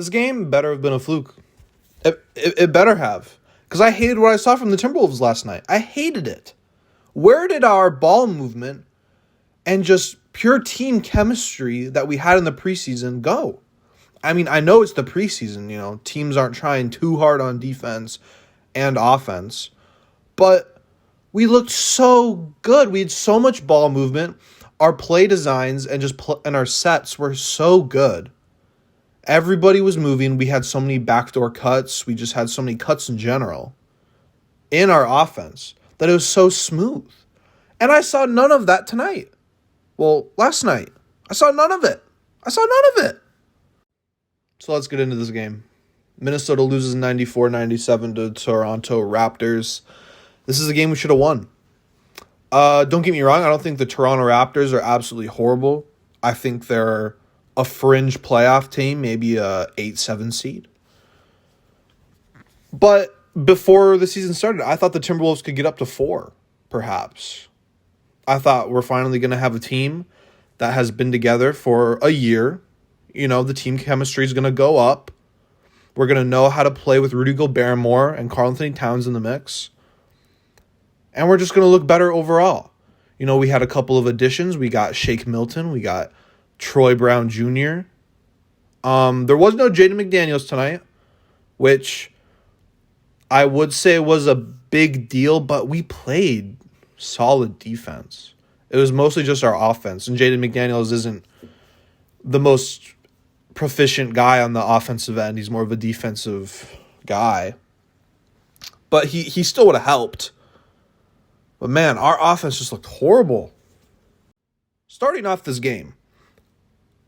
This game better have been a fluke. It better have. Because I hated what I saw from the Timberwolves last night. I hated it. Where did our ball movement and just pure team chemistry that we had in the preseason go? I mean, I know it's the preseason, teams aren't trying too hard on defense and offense, but we looked so good. We had so much ball movement. Our play designs and our sets were so good. Everybody was moving. We had so many backdoor cuts. We just had so many cuts in general in our offense that it was so smooth. And I saw none of that tonight. Well, last night. I saw none of it. So let's get into this game. Minnesota loses 94-97 to Toronto Raptors. This is a game we should have won. Don't get me wrong. I don't think the Toronto Raptors are absolutely horrible. I think they're a fringe playoff team, maybe a 8-7 seed. But before the season started, I thought the Timberwolves could get up to 4, perhaps. I thought we're finally going to have a team that has been together for a year. The team chemistry is going to go up. We're going to know how to play with Rudy Gobert more and Karl-Anthony Towns in the mix. And we're just going to look better overall. We had a couple of additions. We got Shake Milton. We got Troy Brown Jr. There was no Jaden McDaniels tonight, which I would say was a big deal, but we played solid defense. It was mostly just our offense, and Jaden McDaniels isn't the most proficient guy on the offensive end. He's more of a defensive guy. But he still would have helped. But man, our offense just looked horrible. Starting off this game,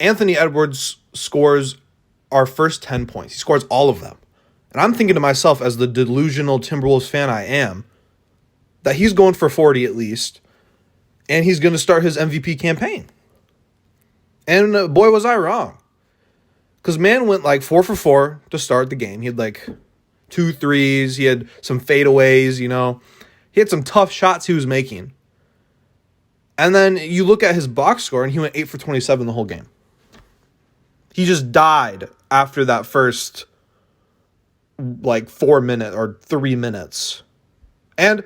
Anthony Edwards scores our first 10 points. He scores all of them. And I'm thinking to myself, as the delusional Timberwolves fan I am, that he's going for 40 at least, and he's going to start his MVP campaign. And boy, was I wrong. Because man went like 4 for 4 to start the game. He had like 2 threes. He had some fadeaways, He had some tough shots he was making. And then you look at his box score, and he went 8 for 27 the whole game. He just died after that first 4 minutes or 3 minutes. And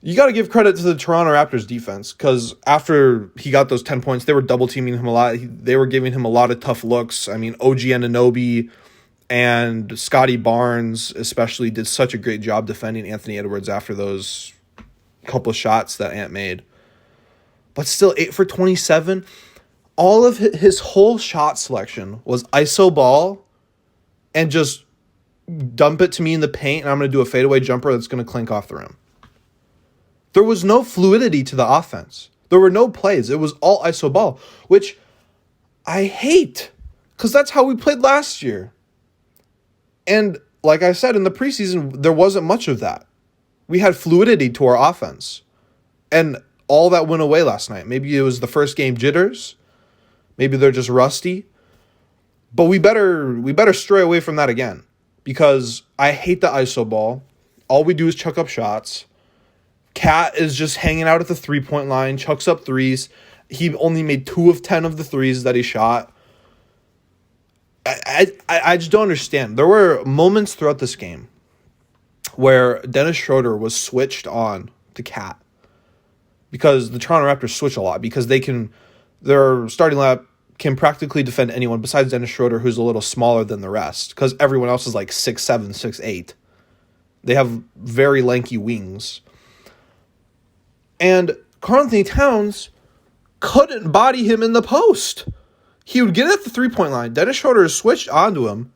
you got to give credit to the Toronto Raptors defense, because after he got those 10 points, they were double teaming him a lot. They were giving him a lot of tough looks. I mean, OG Anunoby and Scotty Barnes especially did such a great job defending Anthony Edwards after those couple of shots that Ant made. But still, 8 for 27. All of his whole shot selection was iso ball and just dump it to me in the paint, and I'm going to do a fadeaway jumper that's going to clink off the rim. There was no fluidity to the offense. There were no plays. It was all iso ball, which I hate, because that's how we played last year. And like I said, in the preseason, there wasn't much of that. We had fluidity to our offense, and all that went away last night. Maybe it was the first game jitters. Maybe they're just rusty. But we better stray away from that again, because I hate the iso ball. All we do is chuck up shots. Cat is just hanging out at the 3-point line, chucks up threes. He only made 2 of 10 of the threes that he shot. I just don't understand. There were moments throughout this game where Dennis Schroeder was switched on to Cat, because the Toronto Raptors switch a lot, because their starting lineup can practically defend anyone besides Dennis Schroeder, who's a little smaller than the rest, because everyone else is like 6'7", 6'8". They have very lanky wings. And Karl-Anthony Towns couldn't body him in the post. He would get at the 3-point line. Dennis Schroeder switched onto him,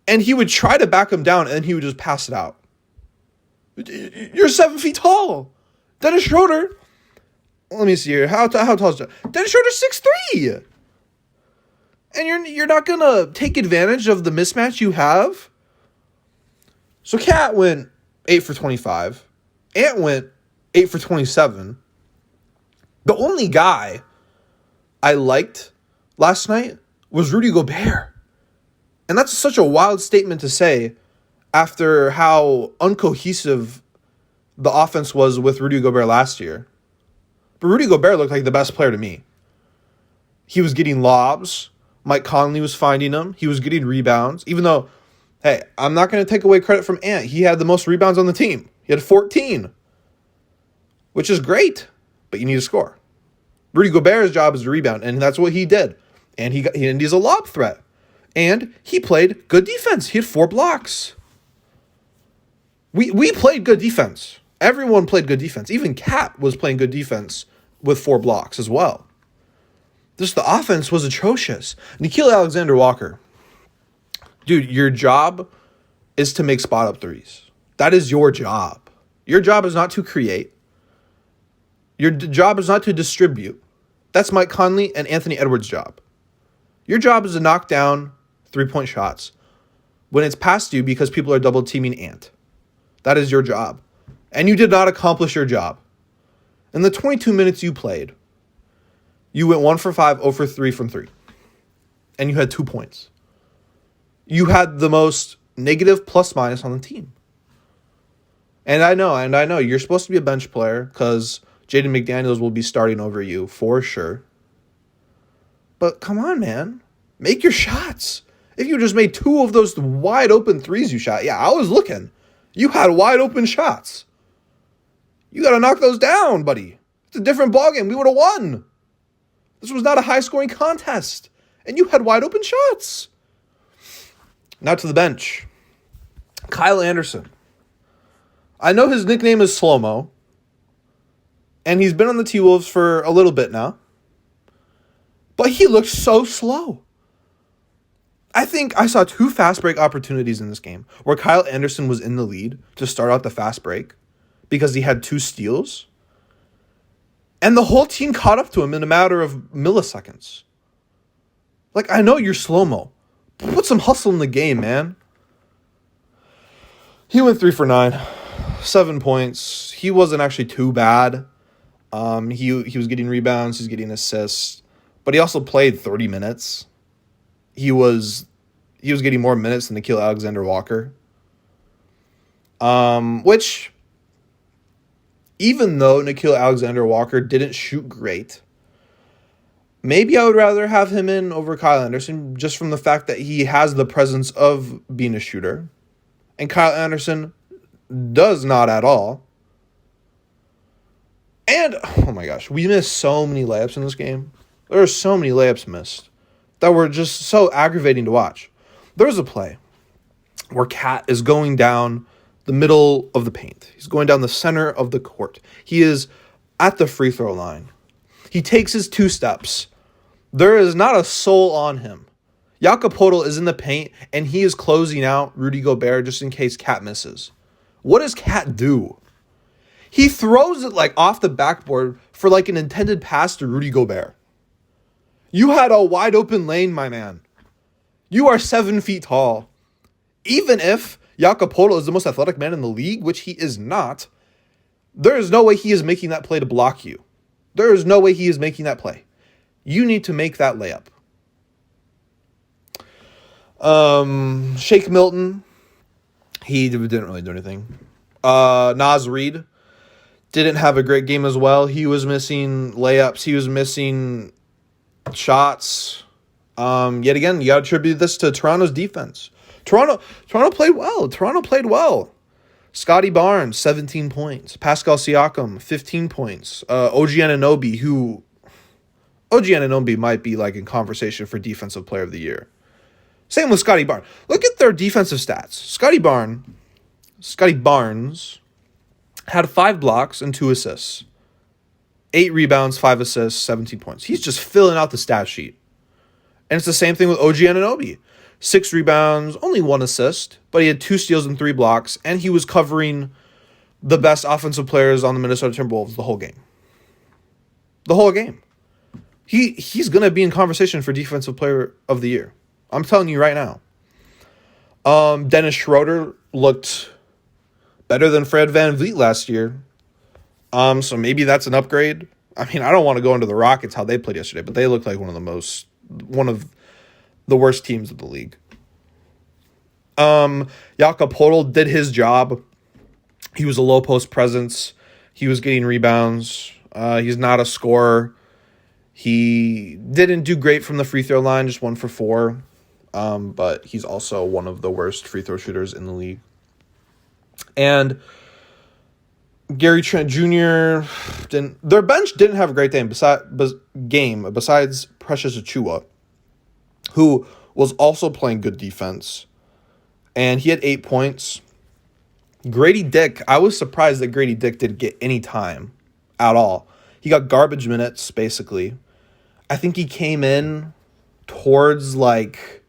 and he would try to back him down, and then he would just pass it out. You're 7 feet tall. Dennis Schroeder, let me see here. How tall is that? Dennis Schroeder's 6'3". And you're not going to take advantage of the mismatch you have? So Cat went 8 for 25. Ant went 8 for 27. The only guy I liked last night was Rudy Gobert. And that's such a wild statement to say after how uncohesive the offense was with Rudy Gobert last year. But Rudy Gobert looked like the best player to me. He was getting lobs Mike Conley was finding him. He was getting rebounds, even though, hey, I'm not going to take away credit from Ant. He had the most rebounds on the team. He had 14, which is great, but you need to score. Rudy Gobert's job is to rebound, and that's what he did. And he's a lob threat. And he played good defense. He had 4 blocks. We played good defense. Everyone played good defense. Even Cat was playing good defense with 4 blocks as well. Just the offense was atrocious. Nickeil Alexander-Walker. Dude, your job is to make spot-up threes. That is your job. Your job is not to create. Your job is not to distribute. That's Mike Conley and Anthony Edwards' job. Your job is to knock down 3-point shots when it's past you because people are double-teaming Ant. That is your job. And you did not accomplish your job. In the 22 minutes you played, you went 1 for 5, 0 for 3 from 3. And you had 2 points. You had the most negative plus-minus on the team. And I know, you're supposed to be a bench player because Jaden McDaniels will be starting over you for sure. But come on, man. Make your shots. If you just made 2 of those wide open threes you shot, yeah, I was looking. You had wide open shots. You got to knock those down, buddy. It's a different ballgame. We would have won. This was not a high-scoring contest. And you had wide open shots. Now to the bench. Kyle Anderson. I know his nickname is Slow-Mo. And he's been on the T-Wolves for a little bit now. But he looked so slow. I think I saw 2 fast break opportunities in this game where Kyle Anderson was in the lead to start out the fast break because he had 2 steals. And the whole team caught up to him in a matter of milliseconds. Like, I know you're slow-mo. Put some hustle in the game, man. He went 3 for 9. 7 points. He wasn't actually too bad. He was getting rebounds. He's getting assists. But he also played 30 minutes. He was getting more minutes than Nickeil Alexander-Walker. Which, even though Nickeil Alexander-Walker didn't shoot great, maybe I would rather have him in over Kyle Anderson just from the fact that he has the presence of being a shooter. And Kyle Anderson does not at all. And, oh my gosh, we missed so many layups in this game. There are so many layups missed that were just so aggravating to watch. There was a play where Cat is going down the middle of the paint. He's going down the center of the court. He is at the free throw line. He takes his 2 steps. There is not a soul on him. Jakob Poeltl is in the paint, and he is closing out Rudy Gobert just in case Cat misses. What does Cat do? He throws it like off the backboard for like an intended pass to Rudy Gobert. You had a wide open lane, my man. You are 7 feet tall. Even if Jakob Poeltl is the most athletic man in the league, which he is not, there is no way he is making that play to block you. There is no way he is making that play. You need to make that layup. Shake Milton, he didn't really do anything. Naz Reid didn't have a great game as well. He was missing layups. He was missing shots. Yet again, you got to attribute this to Toronto's defense. Toronto played well. Toronto played well. Scotty Barnes, 17 points. Pascal Siakam, 15 points. OG Anunoby might be like in conversation for Defensive Player of the Year. Same with Scotty Barnes. Look at their defensive stats. Scotty Barnes had 5 blocks and 2 assists. 8 rebounds, 5 assists, 17 points. He's just filling out the stat sheet. And it's the same thing with OG Anunoby. 6 rebounds, only 1 assist, but he had 2 steals and 3 blocks, and he was covering the best offensive players on the Minnesota Timberwolves the whole game. The whole game. He's going to be in conversation for Defensive Player of the Year. I'm telling you right now. Dennis Schroeder looked better than Fred VanVleet last year. So maybe that's an upgrade. I mean, I don't want to go into the Rockets, how they played yesterday, but they looked like one of the worst teams of the league. Jakob Poeltl did his job. He was a low post presence. He was getting rebounds. He's not a scorer. He didn't do great from the free throw line, just 1 for 4. But he's also one of the worst free throw shooters in the league. And Gary Trent Jr. Their bench didn't have a great game besides Precious Achiuwa, who was also playing good defense. And he had 8 points. Grady Dick, I was surprised that Grady Dick didn't get any time at all. He got garbage minutes, basically. I think he came in towards, like,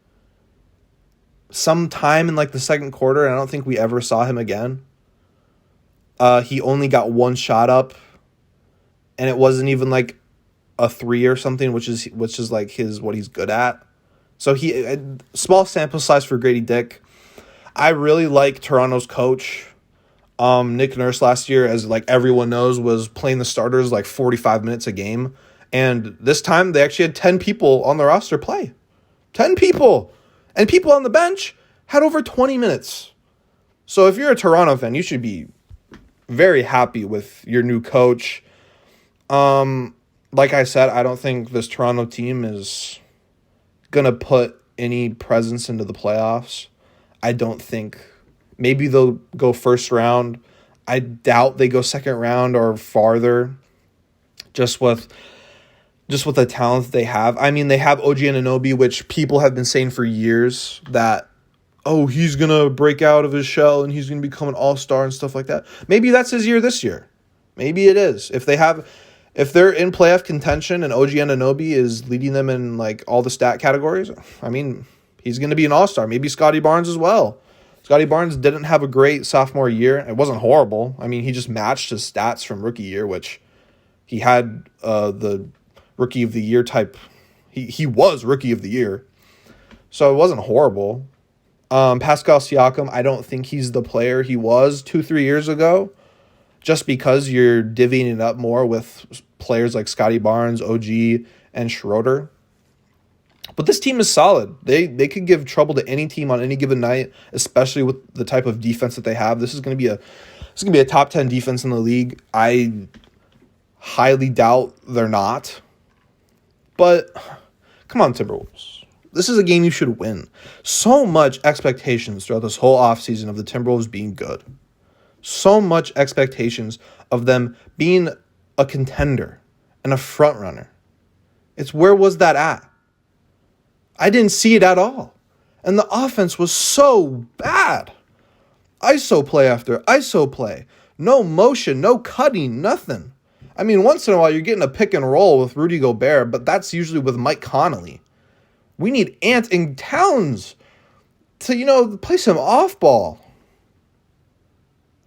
some time in, like, the second quarter, and I don't think we ever saw him again. He only got 1 shot up, and it wasn't even, like, a 3 or something, which is like what he's good at. So small sample size for Grady Dick. I really like Toronto's coach. Nick Nurse last year, as like everyone knows, was playing the starters like 45 minutes a game. And this time they actually had 10 people on the roster play. 10 people. And people on the bench had over 20 minutes. So if you're a Toronto fan, you should be very happy with your new coach. Like I said, I don't think this Toronto team is going to put any presence into the playoffs. I don't think. Maybe they'll go first round. I doubt they go second round or farther, just with the talent they have. I mean, they have OG Anunoby, which people have been saying for years that, oh, he's going to break out of his shell and he's going to become an all-star and stuff like that. Maybe that's his year this year. Maybe it is. If they're in playoff contention and OG Anunoby is leading them in like all the stat categories, I mean, he's going to be an all-star. Maybe Scotty Barnes as well. Scotty Barnes didn't have a great sophomore year. It wasn't horrible. I mean, he just matched his stats from rookie year, which he had the rookie of the year type. He was rookie of the year. So it wasn't horrible. Pascal Siakam, I don't think he's the player he was 2-3 years ago, just because you're divvying it up more with players like Scotty Barnes, OG, and Schroeder. But this team is solid. They could give trouble to any team on any given night, especially with the type of defense that they have. This is going to be a top 10 defense in the league. I highly doubt they're not. But come on, Timberwolves. This is a game you should win. So much expectations throughout this whole offseason of the Timberwolves being good. So much expectations of them being a contender and a front runner. It's where was that at? I didn't see it at all. And the offense was so bad. ISO play after ISO play. No motion, no cutting, nothing. I mean, once in a while you're getting a pick and roll with Rudy Gobert, but that's usually with Mike Conley. We need Ant and Towns to, play some off-ball.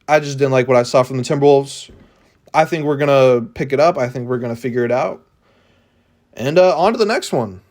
I just didn't like what I saw from the Timberwolves. I think we're going to pick it up. I think we're going to figure it out. And on to the next one.